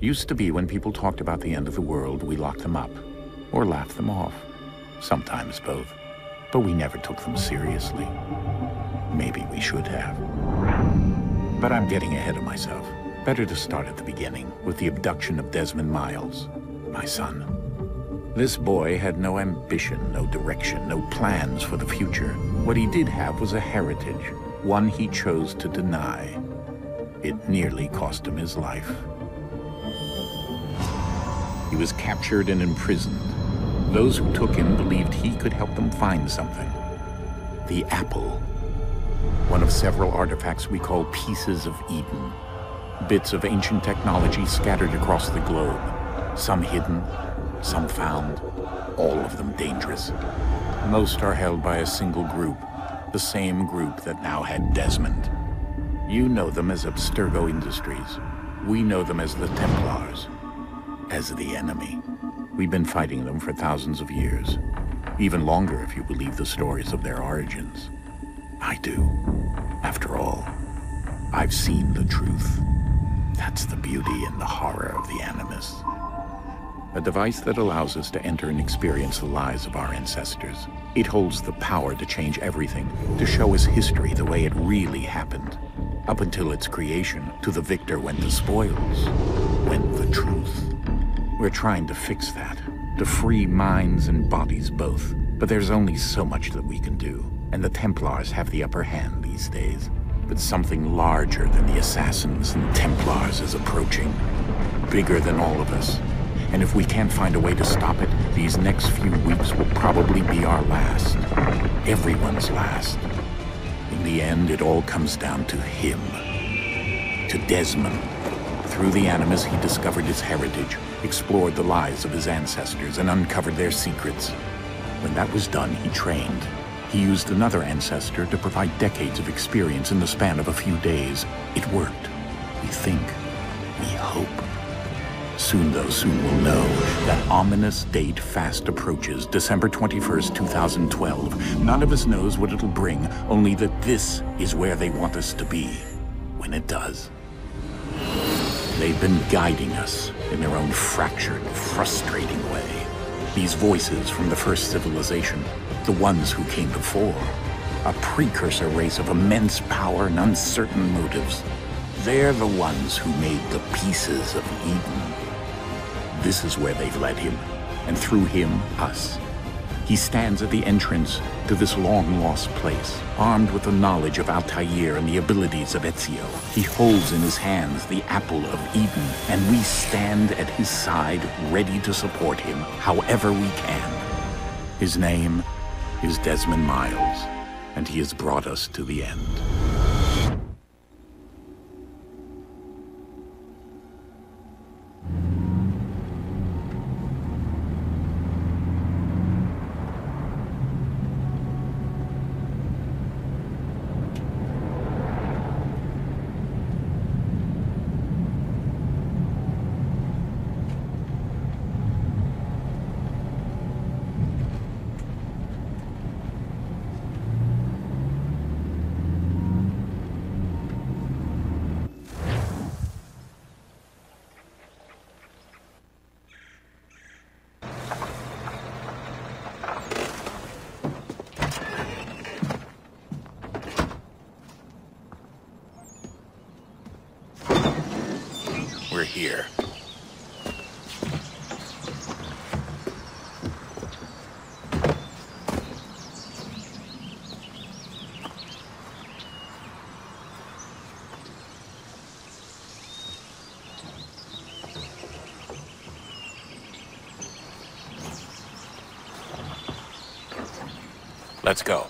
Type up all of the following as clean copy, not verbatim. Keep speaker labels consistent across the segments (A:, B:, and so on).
A: Used to be when people talked about the end of the world, we locked them up. Or laughed them off. Sometimes both. But we never took them seriously. Maybe we should have. But I'm getting ahead of myself. Better to start at the beginning, with the abduction of Desmond Miles, my son. This boy had no ambition, no direction, no plans for the future. What he did have was a heritage, one he chose to deny. It nearly cost him his life. He was captured and imprisoned. Those who took him believed he could help them find something. The apple. One of several artifacts we call pieces of Eden. Bits of ancient technology scattered across the globe. Some hidden, some found, all of them dangerous. Most are held by a single group, the same group that now had Desmond. You know them as Abstergo Industries. We know them as the Templars, as the enemy. We've been fighting them for thousands of years, even longer if you believe the stories of their origins. I do. After all, I've seen the truth. That's the beauty and the horror of the Animus. A device that allows us to enter and experience the lives of our ancestors. It holds the power to change everything, to show us history the way it really happened. Up until its creation, to the victor went the spoils, went the truth. We're trying to fix that, to free minds and bodies both. But there's only so much that we can do, and the Templars have the upper hand these days. But something larger than the Assassins and Templars is approaching, bigger than all of us. And if we can't find a way to stop it, these next few weeks will probably be our last. Everyone's last. In the end, it all comes down to him. To Desmond. Through the Animus, he discovered his heritage, explored the lives of his ancestors, and uncovered their secrets. When that was done, he trained. He used another ancestor to provide decades of experience in the span of a few days. It worked. We think. We hope. Soon, though, soon we'll know. That ominous date fast approaches, December 21st, 2012. None of us knows what it'll bring, only that this is where they want us to be, when it does. They've been guiding us in their own fractured, frustrating way. These voices from the first civilization, the ones who came before, a precursor race of immense power and uncertain motives. They're the ones who made the pieces of Eden. This is where they've led him, and through him, us. He stands at the entrance to this long-lost place, armed with the knowledge of Altair and the abilities of Ezio. He holds in his hands the apple of Eden, and we stand at his side, ready to support him however we can. His name is Desmond Miles, and he has brought us to the end. We're here. Let's go.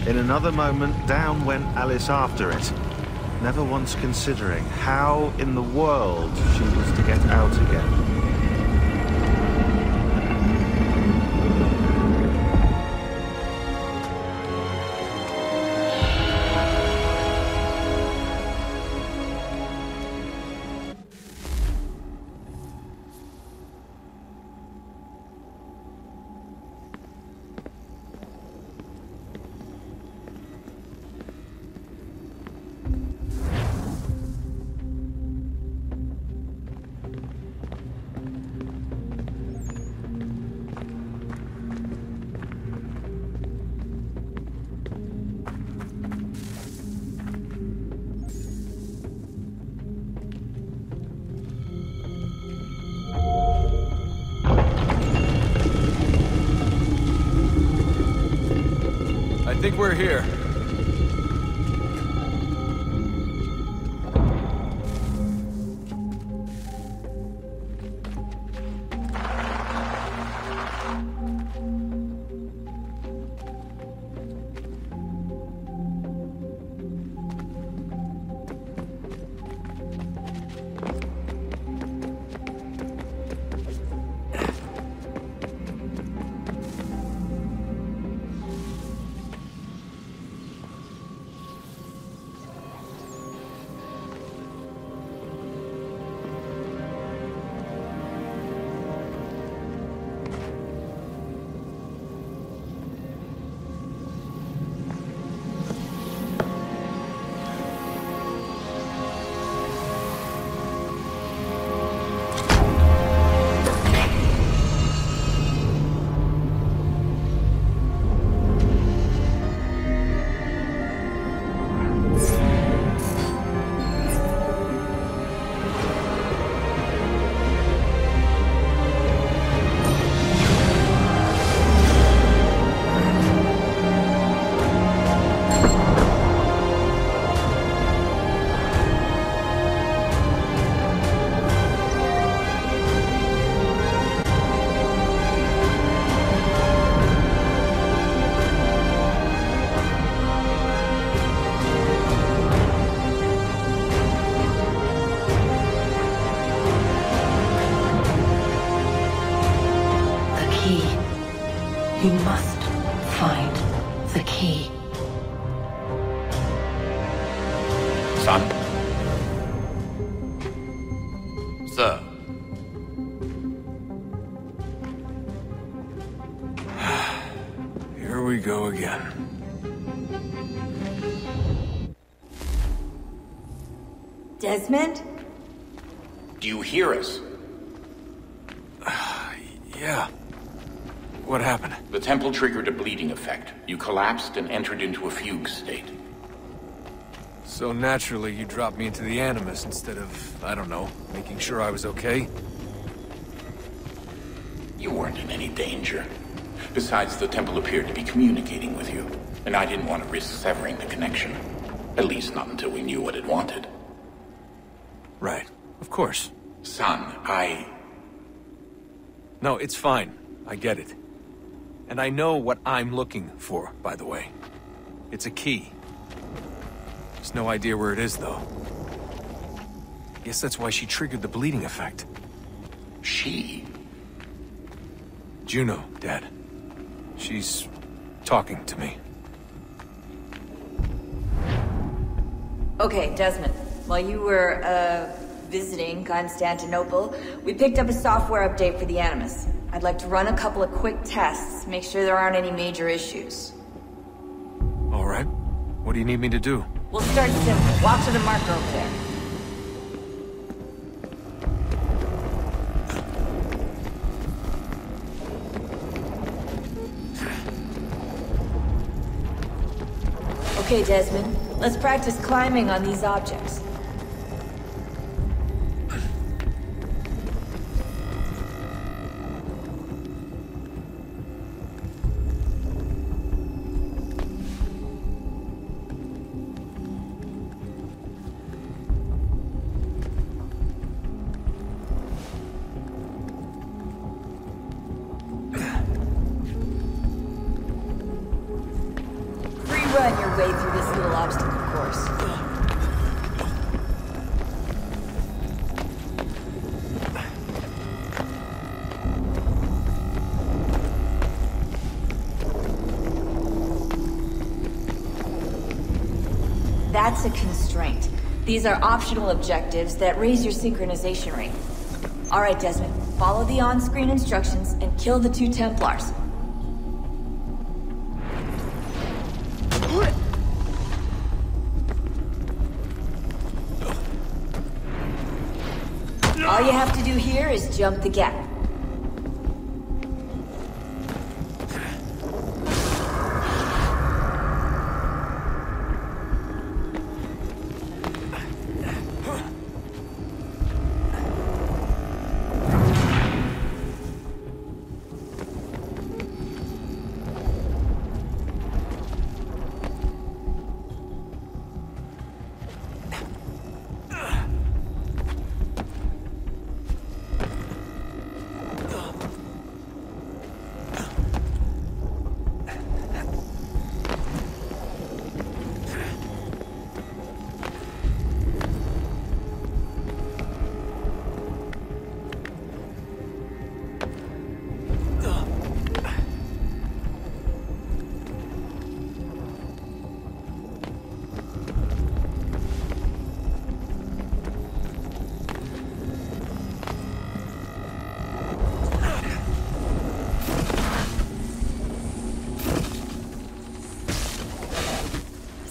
B: In another moment, down went Alice after it, never once considering how in the world she was to get out again.
C: I think we're here.
D: You must find the key.
A: Son?
E: Sir.
C: Here we go again.
F: Desmond?
A: Do you hear us?
C: Yeah. What happened?
A: The temple triggered a bleeding effect. You collapsed and entered into a fugue state.
C: So naturally, you dropped me into the Animus instead of, I don't know, making sure I was okay?
A: You weren't in any danger. Besides, the temple appeared to be communicating with you, and I didn't want to risk severing the connection. At least not until we knew what it wanted.
C: Right. Of course.
A: Son,
C: No, it's fine. I get it. And I know what I'm looking for, by the way. It's a key. Just no idea where it is, though. Guess that's why she triggered the bleeding effect.
A: She?
C: Juno, Dad. She's talking to me.
F: Okay, Desmond. While you were, visiting Constantinople, we picked up a software update for the Animus. I'd like to run a couple of quick tests, make sure there aren't any major issues.
C: All right. What do you need me to do?
F: We'll start simple. Walk to the marker over there. Okay, Desmond. Let's practice climbing on these objects. run your way through this little obstacle course. That's a constraint. These are optional objectives that raise your synchronization rate. Alright, Desmond. Follow the on-screen instructions and kill the 2 Templars. All you have to do here is jump the gap.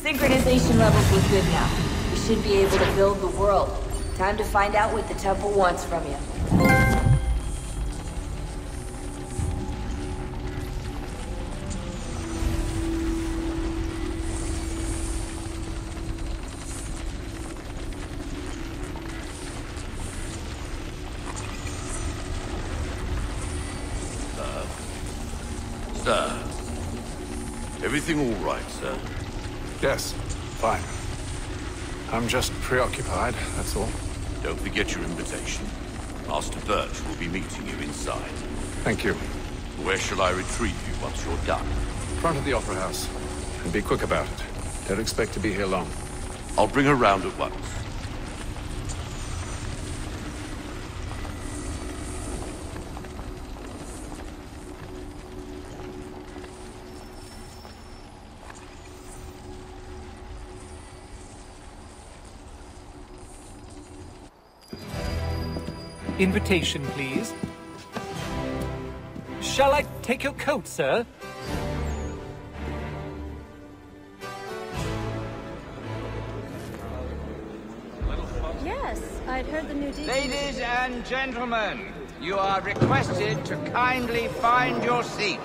F: Synchronization levels look good now. We should be able to build the world. Time to find out what the temple wants from you.
E: Sir. Everything all right, sir?
C: Yes, fine. I'm just preoccupied, that's all.
E: Don't forget your invitation. Master Birch will be meeting you inside.
C: Thank you.
E: Where shall I retrieve you once you're done?
C: Front of the Opera House. And be quick about it. Don't expect to be here long.
E: I'll bring her round at once.
G: Invitation, please. Shall I take your coat, sir?
H: Yes, I'd heard the new deacon...
I: Ladies and gentlemen, you are requested to kindly find your seats.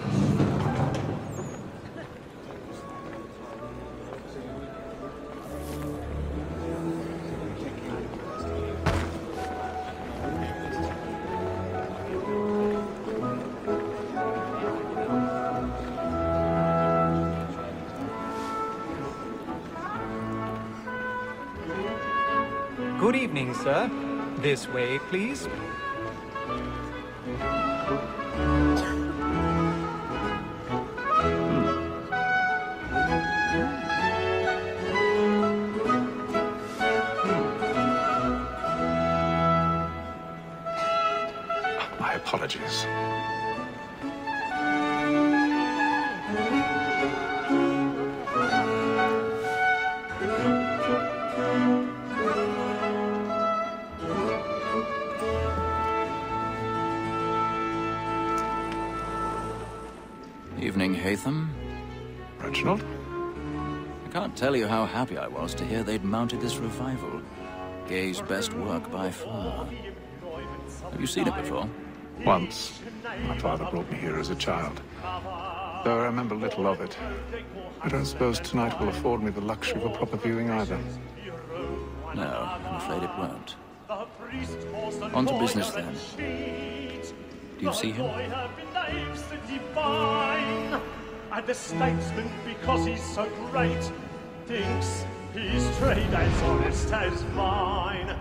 G: Good evening, sir. This way, please.
C: My apologies.
J: Evening, Haytham.
C: Reginald?
J: I can't tell you how happy I was to hear they'd mounted this revival. Gay's best work by far. Have you seen it before?
C: Once. My father brought me here as a child. Though I remember little of it. I don't suppose tonight will afford me the luxury of a proper viewing either.
J: No, I'm afraid it won't. On to business, then. Do you see him?
K: And the statesman, because he's so great, thinks his trade as honest as mine.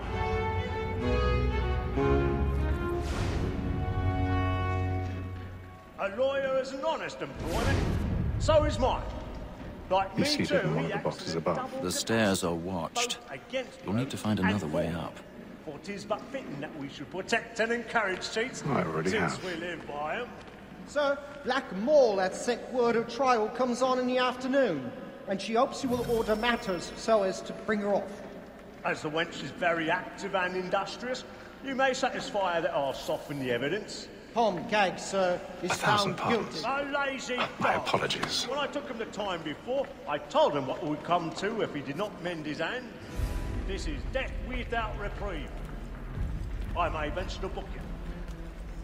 K: A lawyer is an honest employment, so is mine. Like
L: He's
K: me
L: seated
K: too,
L: in one of
K: he
L: the
K: acts
L: boxes
K: as a
L: above.
K: double
J: The stairs are watched.
K: against
J: You'll need to find another way up.
K: For 'tis but fitting that we should protect and encourage cheats,
L: I already
K: since
L: have.
K: we live by 'em.
M: Sir, Black Maul had sent word of trial comes on in the afternoon, and she hopes you will order matters so as to bring her off.
K: As the wench is very active and industrious, you may satisfy her that I'll soften the evidence.
M: Tom Gag, sir, is found guilty.
K: A lazy dog.
L: My apologies.
K: When I took him the time before, I told him what would come to if he did not mend his hand. This is death without reprieve. I may venture to book him.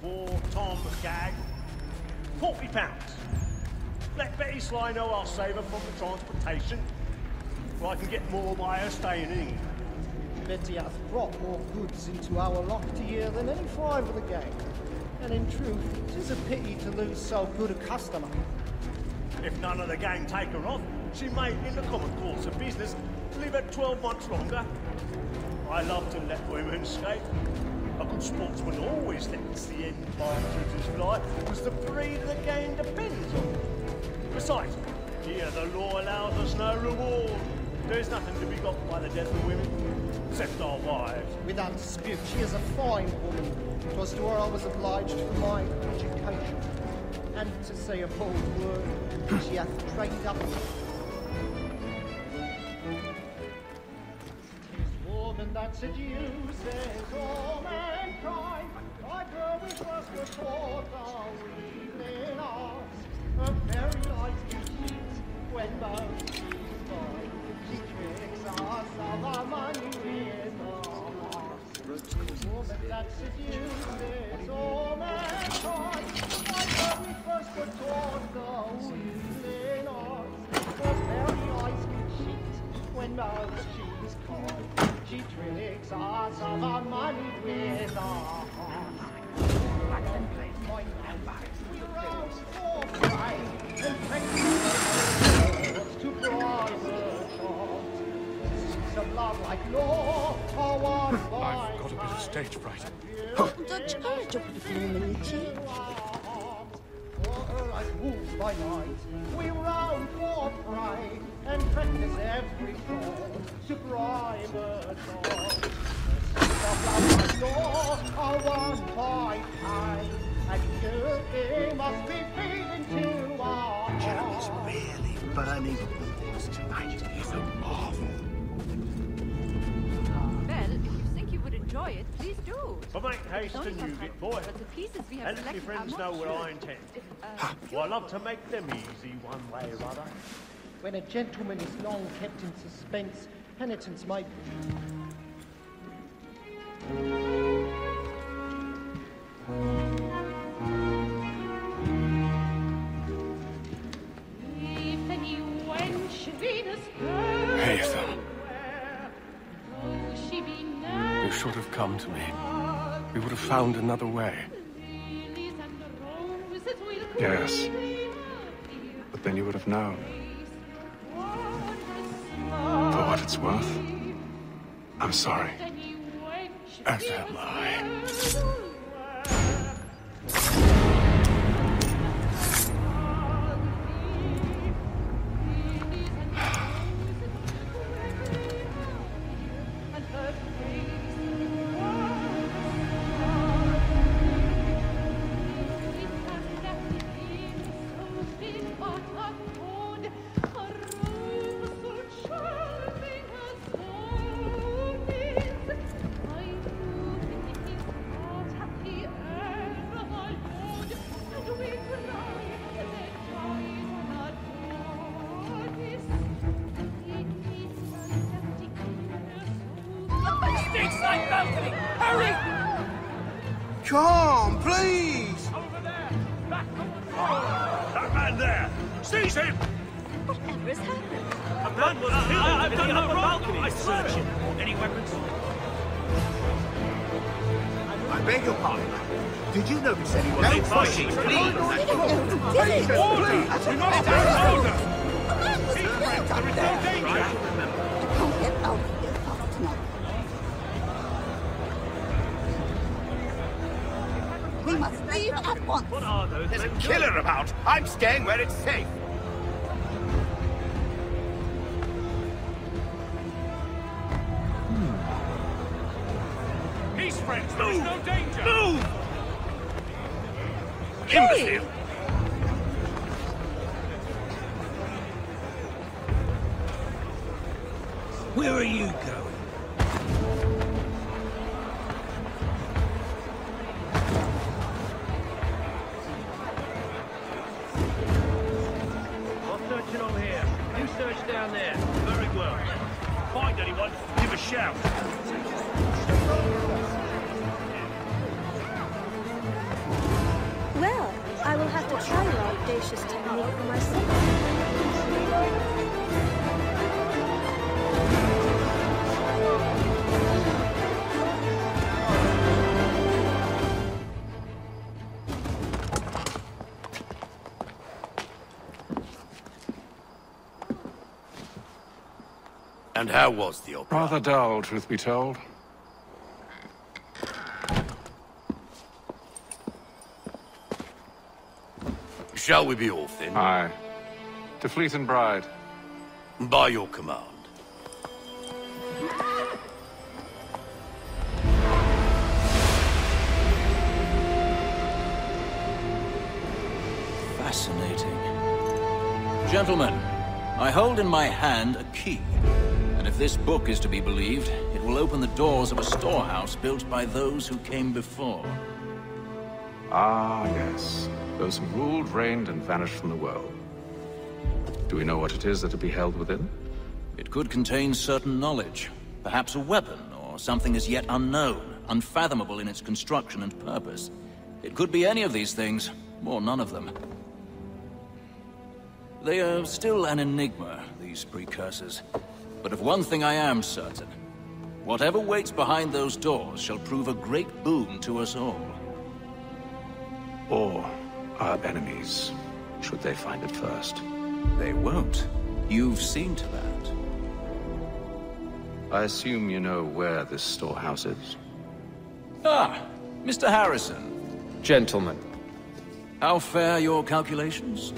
K: For Tom Gag, £40. Let Betty Sly know I'll save her from the transportation, or I can get more by her staying in England.
M: Betty hath brought more goods into our lofty year than any five of the gang. And in truth, 'tis a pity to lose so good a customer.
K: If none of the gang take her off, she may, in the common course of business, live at 12 months longer. I love to let women skate. A good sportsman always lets the end by shooters fly, because the breed of the game depends on it. Besides, here the law allows us no reward. There's nothing to be got by the death of women, except our wives.
M: Without dispute, she is a fine woman. 'Twas to her I was obliged for my education. And to say a bold word, she hath trained up. 'Tis woman that seduces all mankind, like her we first were taught our evening arts. Her very eyes do cheat when both she's gone. She tricks us of our money with her hearts. The woman that seduces all mankind, like her we first were taught our evening arts. Her very eyes do cheat when both she's gone. She tricks us of our money with her hearts. We rouse for pride and to bribe her charms. Seas of love like law are won by
N: I've got a bit of stage fright.
O: The charge of humility.
M: For her as wolves by night, we round for pride and practice every fraud to bribe her charms. Seas of love like law are won by time, and guilty must be paid into our
P: Jeremy's really burning balls tonight. He's a marvel.
Q: Well, if you think you would enjoy it, please do.
K: But make haste and use it, boy.
Q: But the pieces we have
K: And let your
Q: selected
K: friends
Q: are
K: know
Q: not
K: what
Q: sure.
K: I intend. Well, I love to make them easy one way or other.
M: When a gentleman is long kept in suspense, penitence might
N: Haytham. You should have come to me. We would have found another way.
L: Yes. But then you would have known. For what it's worth, I'm sorry.
N: As am I.
P: Come, please!
K: That man there! Seize him!
Q: Whatever has happened?
K: A man was killed
R: I've done no wrong.
K: I search him.
R: Any weapons?
P: I beg your pardon. Did you notice anyone?
R: No fighting, please.
P: Please,
R: We must have order.
P: Secret, there is no danger.
O: I can't get out of here fast enough. We must leave at once.
R: What are those?
P: There's a killer about. I'm staying where it's safe.
R: There's no danger!
K: Move!
R: Hey!
K: Imbecile!
P: Where are you going?
K: I'm searching on here. You search down there. Very well. Find anyone, give a shout.
H: Well, I will have to try your audacious technique for myself.
E: And how was the opera?
L: Rather dull, truth be told.
E: Shall we be off then?
L: Aye. To Fleet and Bride.
E: By your command.
J: Fascinating. Gentlemen, I hold in my hand a key. And if this book is to be believed, it will open the doors of a storehouse built by those who came before.
L: Ah, yes. Those who ruled, reigned, and vanished from the world. Do we know what it is that will be held within?
J: It could contain certain knowledge. Perhaps a weapon, or something as yet unknown, unfathomable in its construction and purpose. It could be any of these things, or none of them. They are still an enigma, these precursors. But of one thing I am certain. Whatever waits behind those doors shall prove a great boon to us all.
L: Or our enemies, should they find it first.
J: They won't. You've seen to that.
L: I assume you know where this storehouse is?
J: Ah, Mr. Harrison.
S: Gentlemen.
J: How fare your calculations?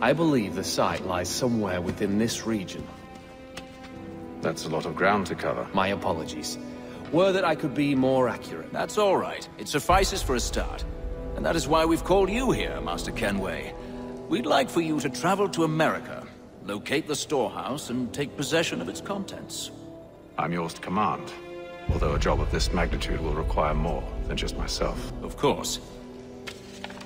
S: I believe the site lies somewhere within this region.
L: That's a lot of ground to cover.
S: My apologies. Were that I could be more accurate.
J: That's all right. It suffices for a start. And that is why we've called you here, Master Kenway. We'd like for you to travel to America, locate the storehouse, and take possession of its contents.
L: I'm yours to command, although a job of this magnitude will require more than just myself.
J: Of course.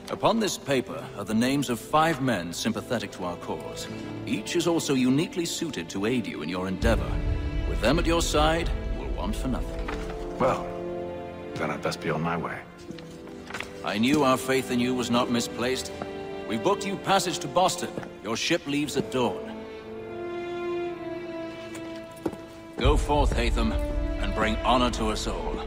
J: Upon this paper are the names of 5 men sympathetic to our cause. Each is also uniquely suited to aid you in your endeavor. With them at your side, we'll want for nothing.
L: Well, then I'd best be on my way.
J: I knew our faith in you was not misplaced. We booked you passage to Boston. Your ship leaves at dawn. Go forth, Hatham, and bring honor to us all.